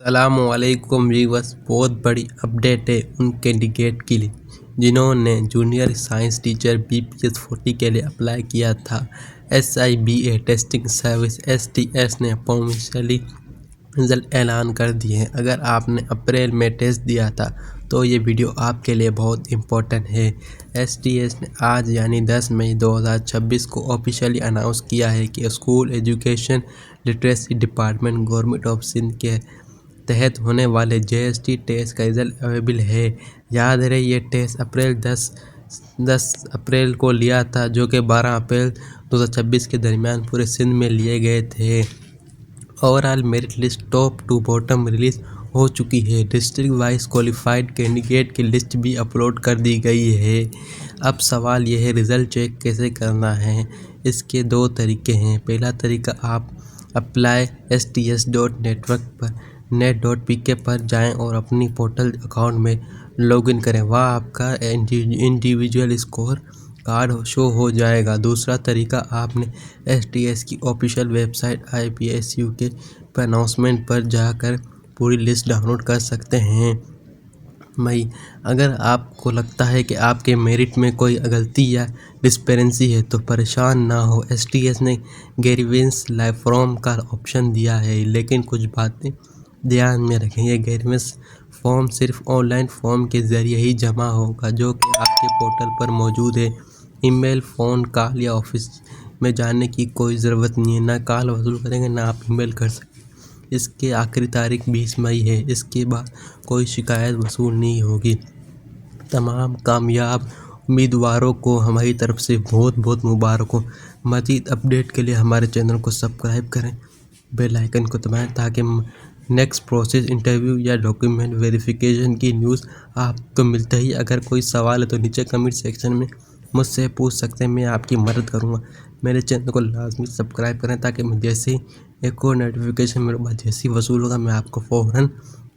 السلام علیکم ویورز، بہت بڑی اپڈیٹ ہے ان کینڈیڈیٹ کے لیے جنہوں نے جونیئر سائنس ٹیچر BPS 40 کے لیے اپلائی کیا تھا۔ SIBA ٹیسٹنگ سروس STS نے پروویشنلی رزلٹ اعلان کر دیے ہیں۔ اگر آپ نے اپریل میں ٹیسٹ دیا تھا تو یہ ویڈیو آپ کے لیے بہت امپورٹنٹ ہے۔ STS نے آج یعنی 10 مئی 2026 کو آفیشیلی اناؤنس کیا ہے کہ school education literacy department government of Sindh کے تحت ہونے والے JST ٹیسٹ کا رزلٹ اویلیبل ہے۔ یاد رہے یہ ٹیسٹ 10 اپریل کو لیا تھا جو کہ 12 اپریل 2026 کے درمیان پورے سندھ میں لیے گئے تھے۔ Overall merit list top to bottom release ہو چکی ہے۔ ڈسٹرکٹ وائز کوالیفائڈ کینڈیڈیٹ کی لسٹ بھی اپلوڈ کر دی گئی ہے۔ اب سوال یہ ہے رزلٹ چیک کیسے کرنا ہے۔ اس کے دو طریقے ہیں۔ پہلا طریقہ آپ apply.sts.network.net.pk پر جائیں اور اپنی پورٹل اکاؤنٹ میں لاگ ان کریں، وہاں آپ کا انڈیویجول اسکور کارڈ شو ہو جائے گا۔ دوسرا طریقہ آپ نے STS کی آفیشیل ویب سائٹ IPSUK پر اناؤنسمنٹ پر جا کر پوری لسٹ ڈاؤن لوڈ کر سکتے ہیں۔ اگر آپ کو لگتا ہے کہ آپ کے میرٹ میں کوئی غلطی یا ڈسکرپنسی ہے تو پریشان نہ ہو۔ STS نے گریوینس لائیو فارم کا آپشن دیا ہے، لیکن کچھ باتیں دھیان میں رکھیں۔ یہ گریوینس فارم صرف آن لائن فارم کے ذریعے ہی جمع ہوگا جو کہ آپ کے پورٹل پر موجود ہے۔ ای میل، فون کال یا آفس میں جانے کی کوئی ضرورت نہیں ہے۔ نہ کال وصول کریں گے نہ آپ ای میل کر سکیں۔ اس کی آخری تاریخ 20 مئی ہے۔ اس کے بعد کوئی شکایت وصول نہیں ہوگی۔ تمام کامیاب امیدواروں کو ہماری طرف سے بہت بہت مبارک ہو۔ مزید اپڈیٹ کے لیے ہمارے چینل کو سبسکرائب کریں، بیل آئیکن کو دبائیں تاکہ نیکسٹ پروسیس، انٹرویو یا ڈاکیومنٹ ویریفیکیشن کی نیوز آپ کو ملتے ہی۔ اگر کوئی سوال ہے تو نیچے کمنٹ سیکشن میں مجھ سے پوچھ سکتے ہیں، میں آپ کی مدد کروں گا۔ میرے چینل کو لازمی سبسکرائب کریں تاکہ میں جیسے ایک اور نوٹیفیکیشن میرے پاس جیسی وصول ہوگا میں آپ کو فوراً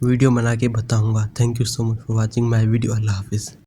ویڈیو بنا کے بتاؤں گا۔ Thank you so much for watching my video. اللہ حافظ۔